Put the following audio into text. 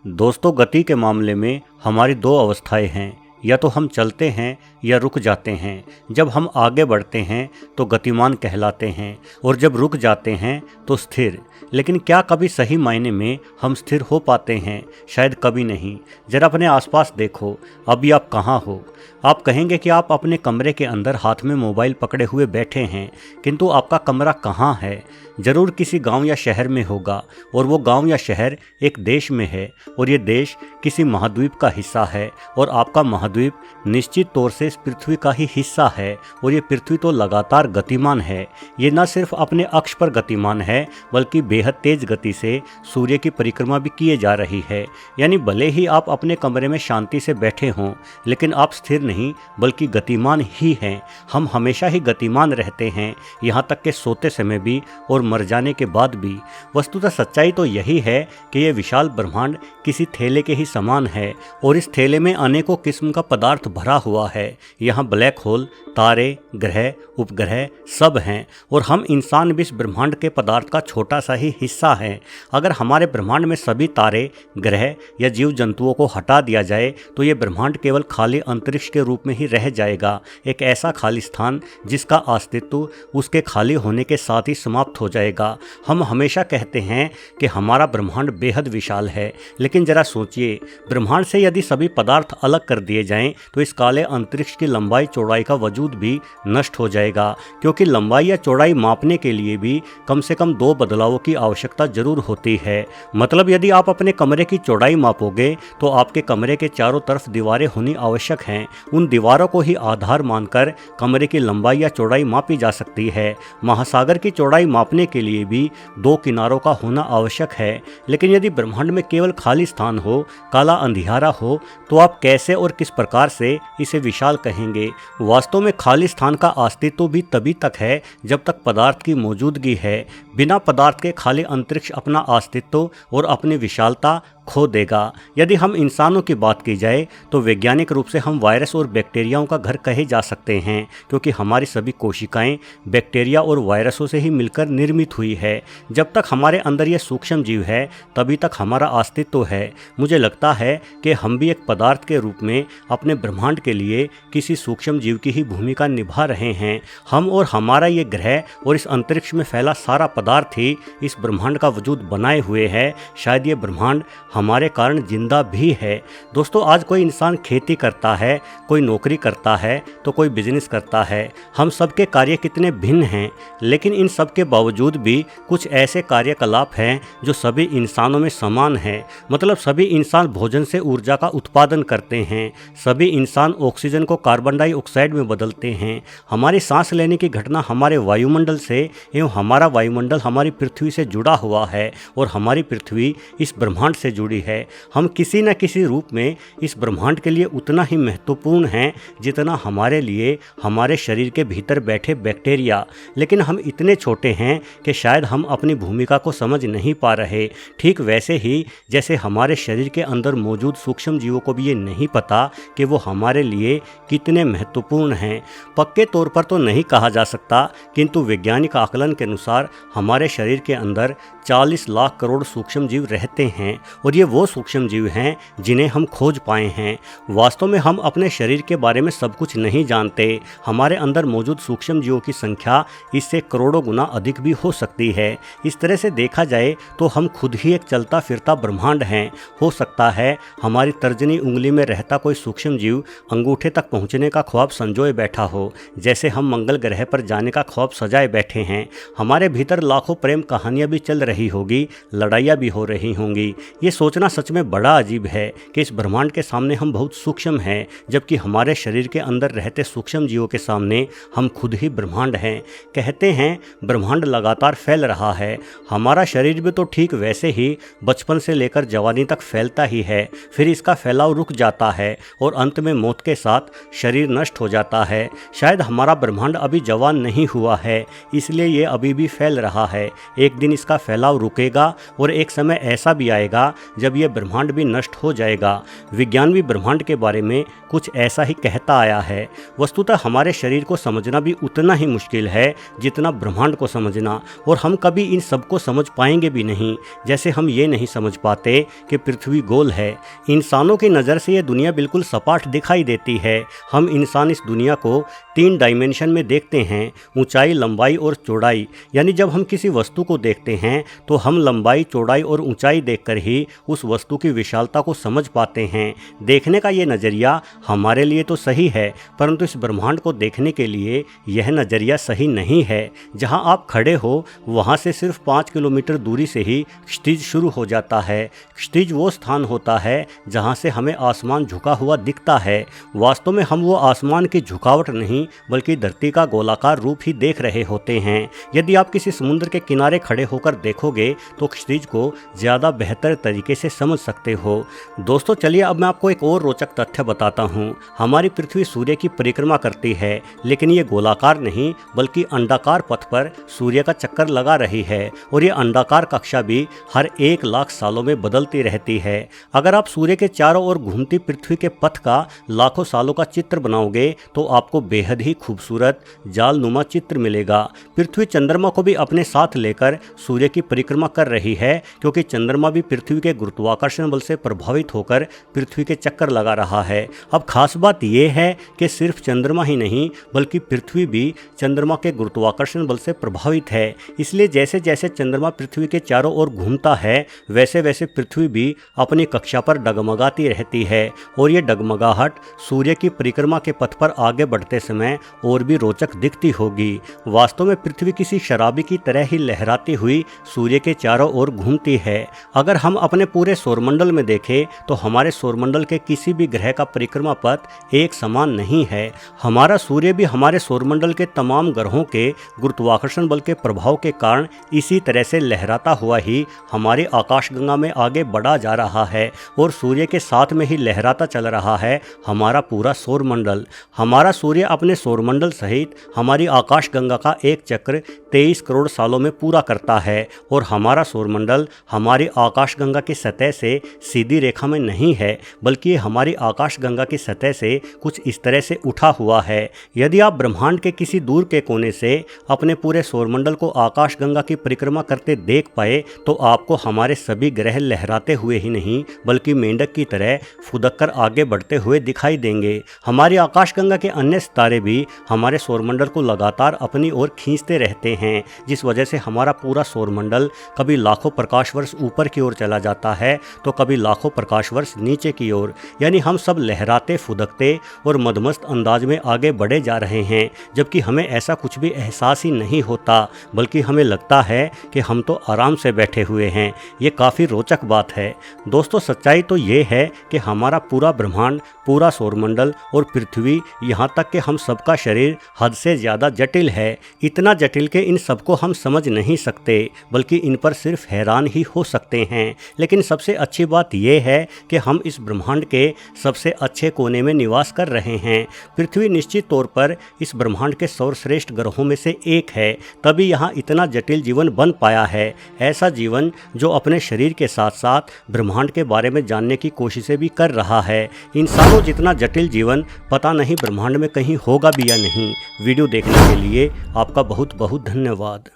दोस्तों, गति के मामले में हमारी दो अवस्थाएं हैं। या तो हम चलते हैं या रुक जाते हैं। जब हम आगे बढ़ते हैं तो गतिमान कहलाते हैं और जब रुक जाते हैं तो स्थिर। लेकिन क्या कभी सही मायने में हम स्थिर हो पाते हैं? शायद कभी नहीं। जरा अपने आसपास देखो, अभी आप कहाँ हो? आप कहेंगे कि आप अपने कमरे के अंदर हाथ में मोबाइल पकड़े हुए बैठे हैं, किंतु आपका कमरा कहाँ है? ज़रूर किसी गांव या शहर में होगा, और वो गांव या शहर एक देश में है, और ये देश किसी महाद्वीप का हिस्सा है, और आपका महाद्वीप निश्चित तौर से इस पृथ्वी का ही हिस्सा है। और ये पृथ्वी तो लगातार गतिमान है। ये न सिर्फ अपने अक्ष पर गतिमान है, बल्कि बेहद तेज गति से सूर्य की परिक्रमा भी किए जा रही है। यानी भले ही आप अपने कमरे में शांति से बैठे हों, लेकिन आप स्थिर नहीं बल्कि गतिमान ही हैं। हम हमेशा ही गतिमान रहते हैं, यहाँ तक कि सोते समय भी और मर जाने के बाद भी। वस्तुतः सच्चाई तो यही है कि यह विशाल ब्रह्मांड किसी थैले के ही समान है, और इस थैले में अनेकों किस्म का पदार्थ भरा हुआ है। यहाँ ब्लैक होल, तारे, ग्रह, उपग्रह सब हैं, और हम इंसान भी इस ब्रह्मांड के पदार्थ का छोटा सा ही हिस्सा हैं। अगर हमारे ब्रह्मांड में सभी तारे, ग्रह या जीव जंतुओं को हटा दिया जाए तो ये ब्रह्मांड केवल खाली अंतरिक्ष के रूप में ही रह जाएगा, एक ऐसा खाली स्थान जिसका अस्तित्व उसके खाली होने के साथ ही समाप्त हो जाएगा। हम हमेशा कहते हैं कि हमारा ब्रह्मांड बेहद विशाल है, लेकिन जरा सोचिए, ब्रह्मांड से यदि सभी पदार्थ अलग कर दिए जाएं तो इस काले अंतरिक्ष की लंबाई चौड़ाई का वजूद भी नष्ट हो जाएगा, क्योंकि लंबाई या चौड़ाई मापने के लिए भी कम से कम दो बदलावों की आवश्यकता जरूर होती है। मतलब यदि आप अपने कमरे की चौड़ाई मापोगे तो आपके कमरे के चारों तरफ दीवारें होनी आवश्यक हैं। उन दीवारों को ही आधार मानकर कमरे की लंबाई या चौड़ाई मापी जा सकती है। महासागर की चौड़ाई मापने के लिए भी दो किनारों का होना आवश्यक है। लेकिन यदि ब्रह्मांड में केवल खाली स्थान हो, काला अंधियारा हो, तो आप कैसे और किस प्रकार से इसे विशाल कहेंगे? वास्तव में खाली स्थान का अस्तित्व भी तभी तक है जब तक पदार्थ की मौजूदगी है। बिना पदार्थ के खाली अंतरिक्ष अपना अस्तित्व और अपनी विशालता खो देगा। यदि हम इंसानों की बात की जाए तो वैज्ञानिक रूप से हम वायरस और बैक्टीरियाओं का घर कहे जा सकते हैं, क्योंकि हमारी सभी कोशिकाएं बैक्टीरिया और वायरसों से ही मिलकर निर्मित हुई है। जब तक हमारे अंदर ये सूक्ष्म जीव है तभी तक हमारा अस्तित्व है। मुझे लगता है कि हम भी एक पदार्थ के रूप में अपने ब्रह्मांड के लिए किसी सूक्ष्म जीव की ही भूमिका निभा रहे हैं। हम और हमारा ये ग्रह और इस अंतरिक्ष में फैला सारा पदार्थ ही इस ब्रह्मांड का वजूद बनाए हुए है। शायद ये ब्रह्मांड हमारे कारण जिंदा भी है। दोस्तों, आज कोई इंसान खेती करता है, कोई नौकरी करता है, तो कोई बिजनेस करता है। हम सबके कार्य कितने भिन्न हैं, लेकिन इन सब के बावजूद भी कुछ ऐसे कार्यकलाप हैं जो सभी इंसानों में समान हैं। मतलब सभी इंसान भोजन से ऊर्जा का उत्पादन करते हैं, सभी इंसान ऑक्सीजन को कार्बन डाइऑक्साइड में बदलते हैं। हमारी सांस लेने की घटना हमारे वायुमंडल से एवं हमारा वायुमंडल हमारी पृथ्वी से जुड़ा हुआ है, और हमारी पृथ्वी इस ब्रह्मांड से जुड़ी है। हम किसी न किसी रूप में इस ब्रह्मांड के लिए उतना ही महत्वपूर्ण हैं जितना हमारे लिए हमारे शरीर के भीतर बैठे बैक्टीरिया। लेकिन हम इतने छोटे हैं कि शायद हम अपनी भूमिका को समझ नहीं पा रहे। ठीक वैसे ही जैसे हमारे शरीर के अंदर मौजूद सूक्ष्म जीवों को भी ये नहीं पता कि वो हमारे लिए कितने महत्वपूर्ण हैं। पक्के तौर पर तो नहीं कहा जा सकता, किंतु वैज्ञानिक आकलन के अनुसार हमारे शरीर के अंदर 40 लाख करोड़ सूक्ष्म जीव रहते हैं, और ये वो सूक्ष्म जीव हैं जिन्हें हम खोज पाए हैं। वास्तव में हम अपने शरीर के बारे में सब कुछ नहीं जानते। हमारे अंदर मौजूद सूक्ष्म जीवों की संख्या इससे करोड़ों गुना अधिक भी हो सकती है। इस तरह से देखा जाए तो हम खुद ही एक चलता फिरता ब्रह्मांड हैं। हो सकता है हमारी तर्जनी उंगली में रहता कोई सूक्ष्म जीव अंगूठे तक पहुंचने का ख्वाब संजोए बैठा हो, जैसे हम मंगल ग्रह पर जाने का ख्वाब सजाए बैठे हैं। हमारे भीतर लाखों प्रेम कहानियां भी चल रही होगी, लड़ाइयाँ भी हो रही होंगी। ये सोचना सच में बड़ा अजीब है कि इस ब्रह्मांड के सामने हम बहुत सूक्ष्म हैं, जबकि हमारे शरीर के अंदर रहते सूक्ष्म जीवों के सामने हम खुद ही ब्रह्मांड हैं। कहते हैं ब्रह्मांड लगातार फैल रहा है। हमारा शरीर भी तो ठीक वैसे ही बचपन से लेकर जवानी तक फैलता ही है, फिर इसका फैलाव रुक जाता है और अंत में मौत के साथ शरीर नष्ट हो जाता है। शायद हमारा ब्रह्मांड अभी जवान नहीं हुआ है, इसलिए ये अभी भी फैल रहा है। एक दिन इसका फैलाव फैलाव रुकेगा और एक समय ऐसा भी आएगा जब यह ब्रह्मांड भी नष्ट हो जाएगा। विज्ञान भी ब्रह्मांड के बारे में कुछ ऐसा ही कहता आया है। वस्तुतः हमारे शरीर को समझना भी उतना ही मुश्किल है जितना ब्रह्मांड को समझना, और हम कभी इन सब को समझ पाएंगे भी नहीं। जैसे हम ये नहीं समझ पाते कि पृथ्वी गोल है। इंसानों की नज़र से यह दुनिया बिल्कुल सपाट दिखाई देती है। हम इंसान इस दुनिया को 3 डायमेंशन में देखते हैं, ऊंचाई, लंबाई और चौड़ाई। यानी जब हम किसी वस्तु को देखते हैं तो हम लंबाई, चौड़ाई और ऊंचाई देखकर ही उस वस्तु की विशालता को समझ पाते हैं। देखने का ये नज़रिया हमारे लिए तो सही है, परंतु इस ब्रह्मांड को देखने के लिए यह नज़रिया सही नहीं है। जहां आप खड़े हो वहां से सिर्फ 5 किलोमीटर दूरी से ही क्षितिज शुरू हो जाता है। क्षितिज वो स्थान होता है जहां से हमें आसमान झुका हुआ दिखता है। वास्तव में हम वो आसमान की झुकावट नहीं बल्कि धरती का गोलाकार रूप ही देख रहे होते हैं। यदि आप किसी समुद्र के किनारे खड़े होकर देखोगे तो क्षितिज को ज़्यादा बेहतर तरीके से समझ सकते हो। दोस्तों चलिए अब मैं आपको एक और रोचक तथ्य बताता हूँ। हमारी पृथ्वी सूर्य की परिक्रमा करती है, लेकिन ये गोलाकार नहीं बल्कि अंडाकार पथ पर सूर्य का चक्कर लगा रही है, और ये अंडाकार कक्षा भी हर 1 लाख सालों में बदलती रहती है। अगर आप सूर्य के चारों ओर घूमती पृथ्वी के पथ का लाखों सालों का चित्र बनाओगे तो आपको बेहद ही खूबसूरत जालनुमा चित्र मिलेगा। पृथ्वी चंद्रमा को भी अपने साथ लेकर सूर्य की परिक्रमा कर रही है, क्योंकि चंद्रमा भी पृथ्वी के गुरुत्वाकर्षण बल से प्रभावित होकर पृथ्वी के चक्कर लगा रहा है। अब खास बात यह है कि सिर्फ चंद्रमा ही नहीं बल्कि पृथ्वी भी चंद्रमा के गुरुत्वाकर्षण बल से प्रभावित है। इसलिए जैसे जैसे चंद्रमा पृथ्वी के चारों ओर घूमता है वैसे वैसे पृथ्वी भी अपनी कक्षा पर डगमगाती रहती है, और ये डगमगाहट सूर्य की परिक्रमा के पथ पर आगे बढ़ते समय और भी रोचक दिखती होगी। वास्तव में पृथ्वी किसी शराबी की तरह ही लहराती हुई सूर्य के चारों ओर घूमती है। अगर हम अपने पूरे सौरमंडल में देखें तो हमारे सौरमंडल के किसी भी ग्रह का परिक्रमा पथ एक समान नहीं है। हमारा सूर्य भी हमारे सौरमंडल के तमाम ग्रहों के गुरुत्वाकर्षण बल के प्रभाव के कारण इसी तरह से लहराता हुआ ही हमारी आकाशगंगा में आगे बढ़ा जा रहा है, और सूर्य के साथ में ही लहराता चल रहा है हमारा पूरा सौरमंडल। हमारा सूर्य अपने सौरमंडल सहित हमारी आकाशगंगा का एक चक्र 23 करोड़ सालों में पूरा करता है, और हमारा सौरमंडल हमारी आकाशगंगा की सतह से सीधी रेखा में नहीं है बल्कि हमारी आकाशगंगा की सतह से कुछ इस तरह से उठा हुआ है। यदि आप ब्रह्मांड के किसी दूर के कोने से अपने पूरे सौरमंडल को आकाशगंगा की परिक्रमा करते देख पाए तो आपको हमारे सभी ग्रह लहराते हुए ही नहीं बल्कि मेंढक की तरह फुदककर आगे बढ़ते हुए दिखाई देंगे। हमारी आकाशगंगा के अन्य सितारे भी हमारे सौरमंडल को लगातार अपनी ओर खींचते रहते हैं, जिस वजह से हमारा पूरा सौरमंडल कभी लाखों प्रकाश वर्ष ऊपर की ओर चला जाता है तो कभी लाखों प्रकाश वर्ष नीचे की ओर। यानी हम सब लहराते, फुदकते और मदमस्त अंदाज में आगे बढ़े जा रहे हैं, जबकि हमें ऐसा कुछ भी एहसास ही नहीं होता, बल्कि हमें लगता है कि हम तो आराम से बैठे हुए हैं। ये काफ़ी रोचक बात है। दोस्तों सच्चाई तो ये है कि हमारा पूरा ब्रह्मांड, पूरा सौरमंडल और पृथ्वी, यहाँ तक कि हम सबका शरीर हद से ज़्यादा जटिल है। इतना जटिल कि इन सबको हम समझ नहीं सकते, बल्कि इन पर सिर्फ हैरान ही हो सकते हैं। लेकिन सबसे अच्छी बात यह है कि हम इस ब्रह्मांड के सबसे अच्छे कोने में निवास कर रहे हैं। पृथ्वी निश्चित तौर पर इस ब्रह्मांड के सर्वश्रेष्ठ ग्रहों में से एक है, तभी यहाँ इतना जटिल जीवन बन पाया है। ऐसा जीवन जो अपने शरीर के साथ साथ ब्रह्मांड के बारे में जानने की कोशिशें भी कर रहा है। इंसानों जितना जटिल जीवन पता नहीं ब्रह्मांड में कहीं होगा भी या नहीं। वीडियो देखने के लिए आपका बहुत बहुत धन्यवाद।